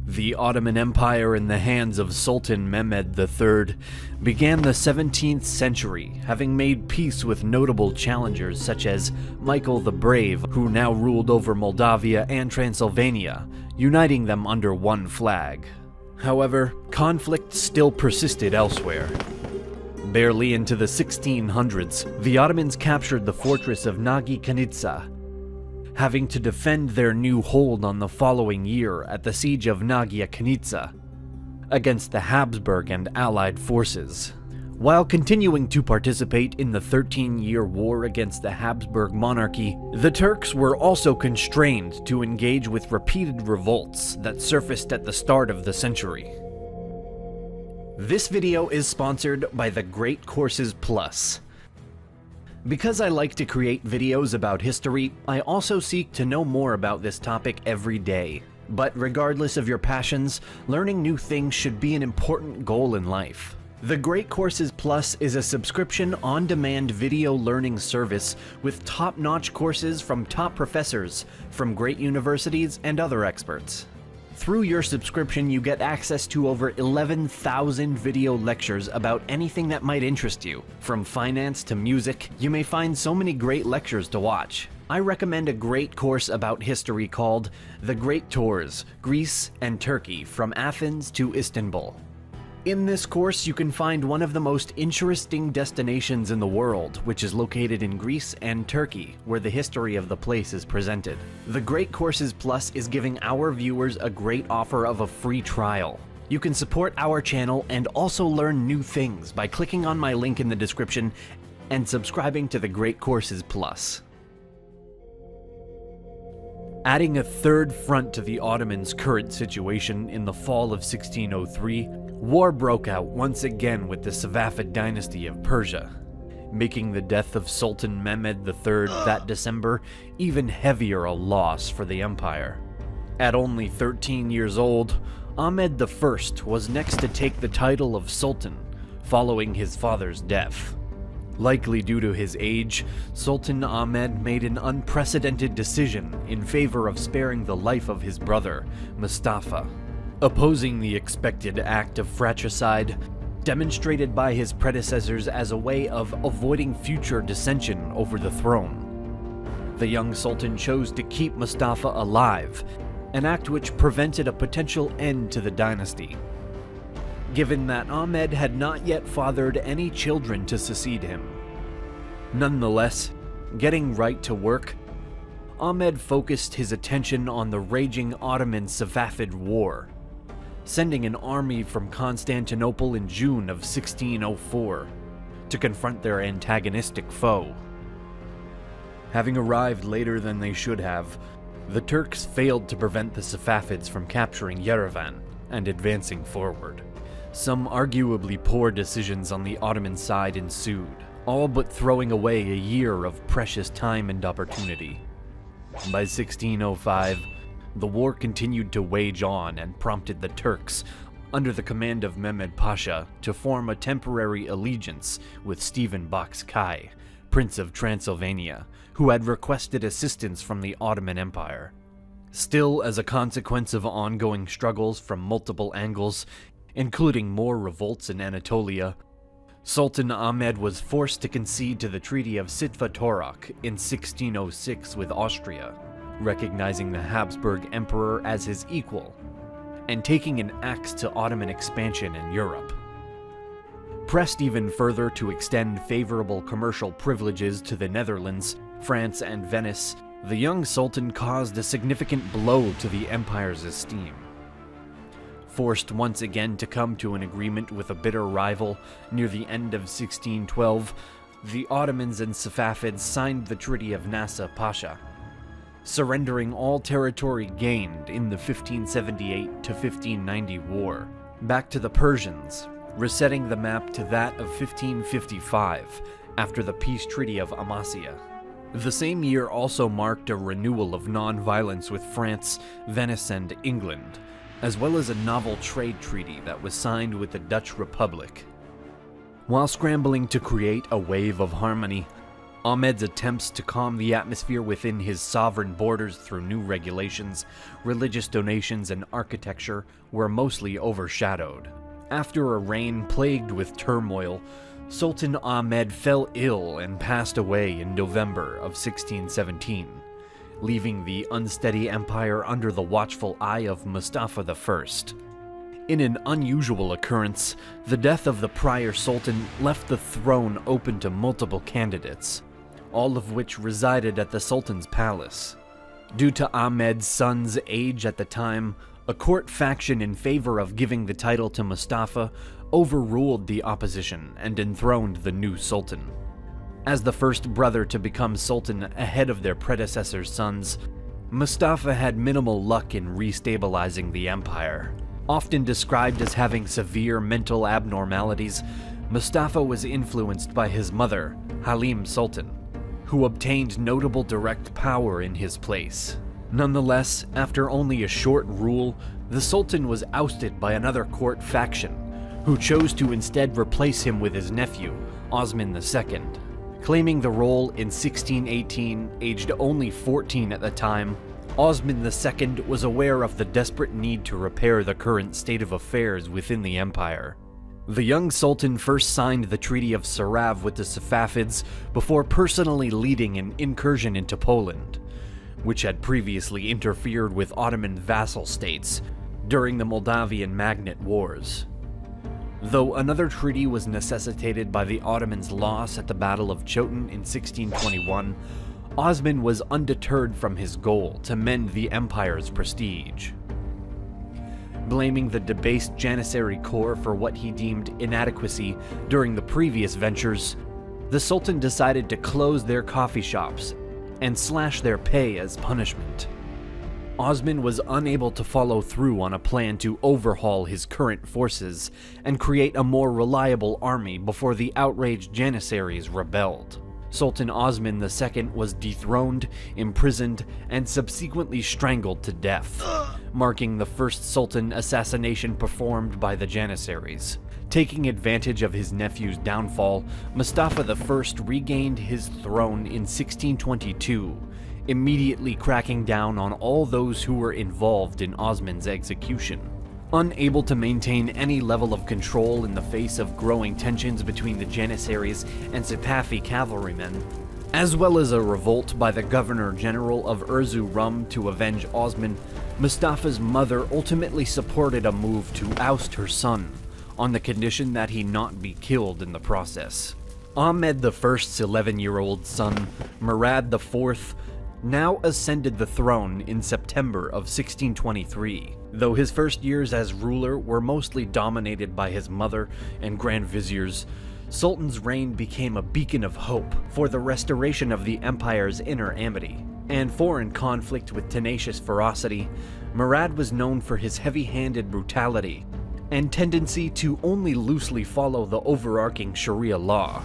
The Ottoman Empire in the hands of Sultan Mehmed III began the 17th century, having made peace with notable challengers such as Michael the Brave, who now ruled over Moldavia and Transylvania, uniting them under one flag. However, conflict still persisted elsewhere. Barely into the 1600s, the Ottomans captured the fortress of Nagi Kanitsa, having to defend their new hold on the following year at the siege of Nagia Kanitsa against the Habsburg and allied forces. While continuing to participate in the 13-year war against the Habsburg monarchy, the Turks were also constrained to engage with repeated revolts that surfaced at the start of the century. This video is sponsored by the Great Courses Plus. Because I like to create videos about history, I also seek to know more about this topic every day. But regardless of your passions, learning new things should be an important goal in life. The Great Courses Plus is a subscription on-demand video learning service with top-notch courses from top professors from great universities and other experts. Through your subscription, you get access to over 11,000 video lectures about anything that might interest you. From finance to music, you may find so many great lectures to watch. I recommend a great course about history called The Great Tours, Greece and Turkey from Athens to Istanbul. In this course, you can find one of the most interesting destinations in the world, which is located in Greece and Turkey, where the history of the place is presented. The Great Courses Plus is giving our viewers a great offer of a free trial. You can support our channel and also learn new things by clicking on my link in the description and subscribing to the Great Courses Plus. Adding a third front to the Ottomans' current situation in the fall of 1603, war broke out once again with the Safavid dynasty of Persia, making the death of Sultan Mehmed III that December even heavier a loss for the empire. At only 13 years old, Ahmed I was next to take the title of Sultan, following his father's death. Likely due to his age, Sultan Ahmed made an unprecedented decision in favor of sparing the life of his brother, Mustafa, opposing the expected act of fratricide demonstrated by his predecessors as a way of avoiding future dissension over the throne. The young sultan chose to keep Mustafa alive, an act which prevented a potential end to the dynasty. Given that Ahmed had not yet fathered any children to succeed him. Nonetheless, getting right to work, Ahmed focused his attention on the raging Ottoman-Safavid War, sending an army from Constantinople in June of 1604 to confront their antagonistic foe. Having arrived later than they should have, the Turks failed to prevent the Safavids from capturing Yerevan and advancing forward. Some arguably poor decisions on the Ottoman side ensued, all but throwing away a year of precious time and opportunity. By 1605, the war continued to wage on and prompted the Turks, under the command of Mehmed Pasha, to form a temporary allegiance with Stephen Baki, Prince of Transylvania, who had requested assistance from the Ottoman Empire. Still, as a consequence of ongoing struggles from multiple angles, including more revolts in Anatolia, Sultan Ahmed was forced to concede to the Treaty of Sitva-Torak in 1606 with Austria, recognizing the Habsburg Emperor as his equal, and taking an axe to Ottoman expansion in Europe. Pressed even further to extend favorable commercial privileges to the Netherlands, France, and Venice, the young Sultan caused a significant blow to the empire's esteem. Forced once again to come to an agreement with a bitter rival near the end of 1612, the Ottomans and Safavids signed the Treaty of Nasa Pasha, surrendering all territory gained in the 1578 to 1590 war, back to the Persians, resetting the map to that of 1555 after the peace treaty of Amasya. The same year also marked a renewal of non-violence with France, Venice, and England, as well as a novel trade treaty that was signed with the Dutch Republic. While scrambling to create a wave of harmony, Ahmed's attempts to calm the atmosphere within his sovereign borders through new regulations, religious donations, and architecture were mostly overshadowed. After a reign plagued with turmoil, Sultan Ahmed fell ill and passed away in November of 1617, leaving the unsteady empire under the watchful eye of Mustafa I. In an unusual occurrence, the death of the prior sultan left the throne open to multiple candidates, all of which resided at the sultan's palace. Due to Ahmed's son's age at the time, a court faction in favor of giving the title to Mustafa overruled the opposition and enthroned the new sultan. As the first brother to become sultan ahead of their predecessor's sons, Mustafa had minimal luck in restabilizing the empire. Often described as having severe mental abnormalities, Mustafa was influenced by his mother, Halim Sultan, who obtained notable direct power in his place. Nonetheless, after only a short rule, the Sultan was ousted by another court faction, who chose to instead replace him with his nephew, Osman II. Claiming the role in 1618, aged only 14 at the time, Osman II was aware of the desperate need to repair the current state of affairs within the empire. The young sultan first signed the Treaty of Sarav with the Safavids before personally leading an incursion into Poland, which had previously interfered with Ottoman vassal states during the Moldavian Magnate Wars. Though another treaty was necessitated by the Ottomans' loss at the Battle of Chotin in 1621, Osman was undeterred from his goal to mend the empire's prestige. Blaming the debased Janissary corps for what he deemed inadequacy during the previous ventures, the Sultan decided to close their coffee shops and slash their pay as punishment. Osman was unable to follow through on a plan to overhaul his current forces and create a more reliable army before the outraged Janissaries rebelled. Sultan Osman II was dethroned, imprisoned, and subsequently strangled to death, marking the first Sultan assassination performed by the Janissaries. Taking advantage of his nephew's downfall, Mustafa I regained his throne in 1622, immediately cracking down on all those who were involved in Osman's execution. Unable to maintain any level of control in the face of growing tensions between the Janissaries and Sipahi cavalrymen, as well as a revolt by the Governor-General of Erzurum to avenge Osman, Mustafa's mother ultimately supported a move to oust her son, on the condition that he not be killed in the process. Ahmed I's 11-year-old son, Murad IV, now ascended the throne in September of 1623. Though his first years as ruler were mostly dominated by his mother and grand viziers, Sultan's reign became a beacon of hope for the restoration of the empire's inner amity. And foreign conflict with tenacious ferocity, Murad was known for his heavy-handed brutality and tendency to only loosely follow the overarching Sharia law.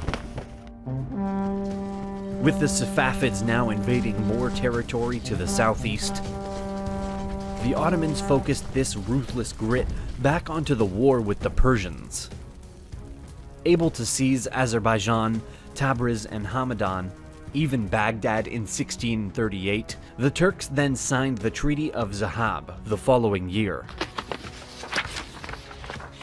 With the Safavids now invading more territory to the southeast, the Ottomans focused this ruthless grit back onto the war with the Persians. Able to seize Azerbaijan, Tabriz, and Hamadan, even Baghdad in 1638, the Turks then signed the Treaty of Zahab the following year.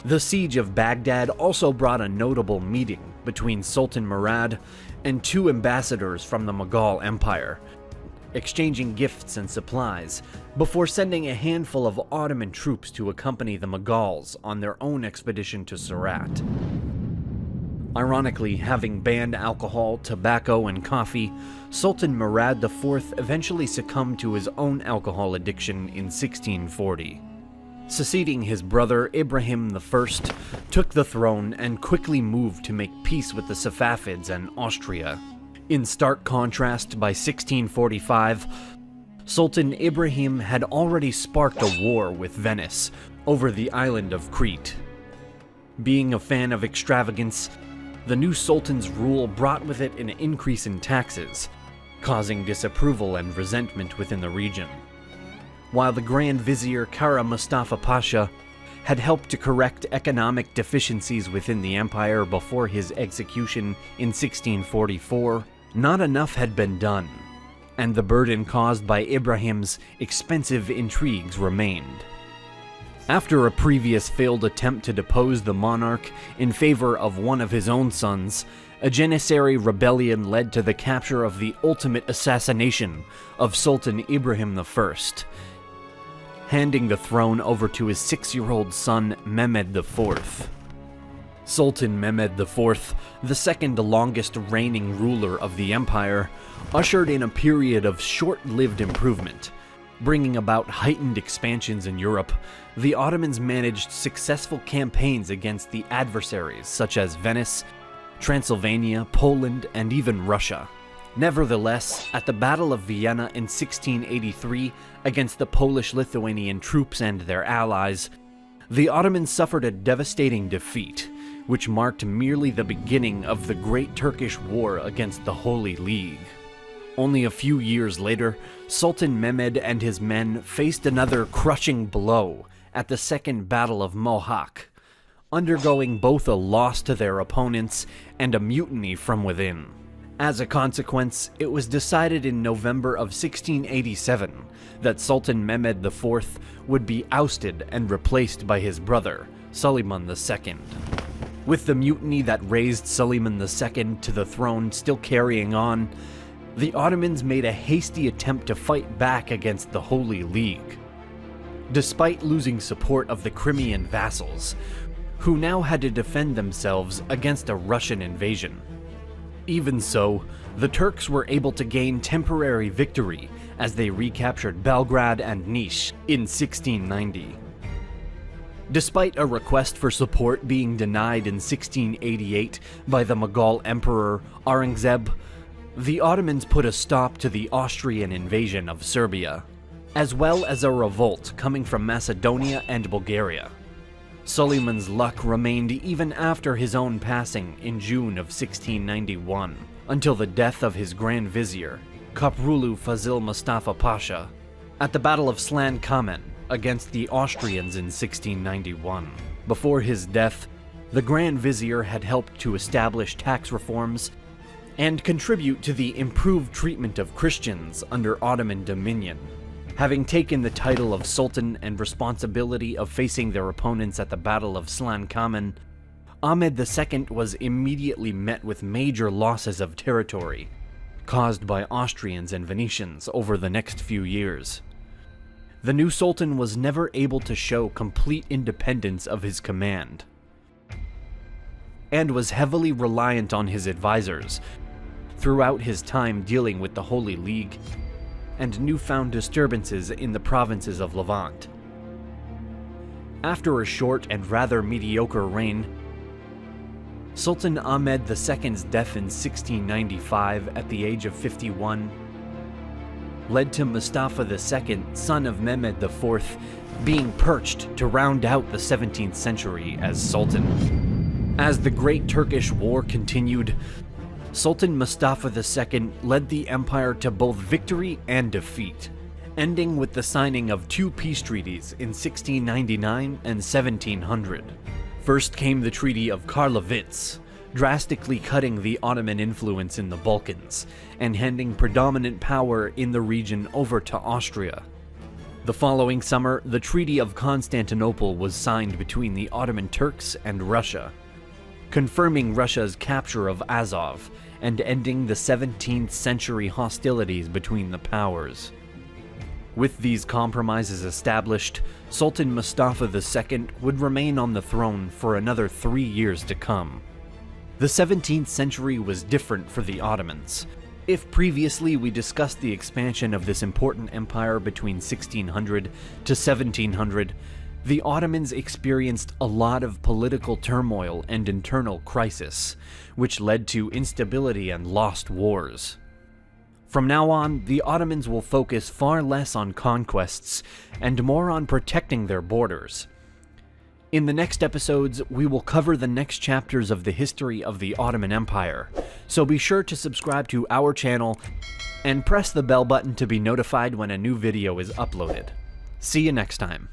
The siege of Baghdad also brought a notable meeting between Sultan Murad and two ambassadors from the Mughal Empire, exchanging gifts and supplies, before sending a handful of Ottoman troops to accompany the Mughals on their own expedition to Surat. Ironically, having banned alcohol, tobacco, and coffee, Sultan Murad IV eventually succumbed to his own alcohol addiction in 1640. Succeeding his brother, Ibrahim I took the throne and quickly moved to make peace with the Safavids and Austria. In stark contrast, by 1645, Sultan Ibrahim had already sparked a war with Venice over the island of Crete. Being a fan of extravagance, the new sultan's rule brought with it an increase in taxes, causing disapproval and resentment within the region. While the Grand Vizier Kara Mustafa Pasha had helped to correct economic deficiencies within the empire before his execution in 1644, Not enough had been done, and the burden caused by Ibrahim's expensive intrigues remained. After a previous failed attempt to depose the monarch in favor of one of his own sons, a Janissary rebellion led to the capture of the ultimate assassination of Sultan Ibrahim I, handing the throne over to his 6-year-old son Mehmed IV. Sultan Mehmed IV, the second longest reigning ruler of the empire, ushered in a period of short-lived improvement. Bringing about heightened expansions in Europe, the Ottomans managed successful campaigns against the adversaries such as Venice, Transylvania, Poland, and even Russia. Nevertheless, at the Battle of Vienna in 1683, against the Polish-Lithuanian troops and their allies, the Ottomans suffered a devastating defeat, which marked merely the beginning of the Great Turkish War against the Holy League. Only a few years later, Sultan Mehmed and his men faced another crushing blow at the Second Battle of Mohacs, undergoing both a loss to their opponents and a mutiny from within. As a consequence, it was decided in November of 1687 that Sultan Mehmed IV would be ousted and replaced by his brother, Suleiman II. With the mutiny that raised Suleiman II to the throne still carrying on, the Ottomans made a hasty attempt to fight back against the Holy League. Despite losing support of the Crimean vassals, who now had to defend themselves against a Russian invasion. Even so, the Turks were able to gain temporary victory as they recaptured Belgrade and Niš in 1690. Despite a request for support being denied in 1688 by the Mughal Emperor Aurangzeb, the Ottomans put a stop to the Austrian invasion of Serbia, as well as a revolt coming from Macedonia and Bulgaria. Suleiman's luck remained even after his own passing in June of 1691, until the death of his Grand Vizier, Koprulu Fazil Mustafa Pasha, at the Battle of Slan Kamen against the Austrians in 1691. Before his death, the Grand Vizier had helped to establish tax reforms and contribute to the improved treatment of Christians under Ottoman dominion. Having taken the title of Sultan and responsibility of facing their opponents at the Battle of Slan Kamen, Ahmed II was immediately met with major losses of territory, caused by Austrians and Venetians over the next few years. The new Sultan was never able to show complete independence of his command, and was heavily reliant on his advisors throughout his time dealing with the Holy League and newfound disturbances in the provinces of Levant. After a short and rather mediocre reign, Sultan Ahmed II's death in 1695 at the age of 51 led to Mustafa II, son of Mehmed IV, being perched to round out the 17th century as Sultan. As the Great Turkish War continued, Sultan Mustafa II led the empire to both victory and defeat, ending with the signing of 2 peace treaties in 1699 and 1700. First came the Treaty of Karlovitz, drastically cutting the Ottoman influence in the Balkans and handing predominant power in the region over to Austria. The following summer, the Treaty of Constantinople was signed between the Ottoman Turks and Russia, confirming Russia's capture of Azov and ending the 17th century hostilities between the powers. With these compromises established, Sultan Mustafa II would remain on the throne for another 3 years to come. The 17th century was different for the Ottomans. If previously we discussed the expansion of this important empire between 1600 to 1700, the Ottomans experienced a lot of political turmoil and internal crisis, which led to instability and lost wars. From now on, the Ottomans will focus far less on conquests and more on protecting their borders. In the next episodes, we will cover the next chapters of the history of the Ottoman Empire, so be sure to subscribe to our channel and press the bell button to be notified when a new video is uploaded. See you next time.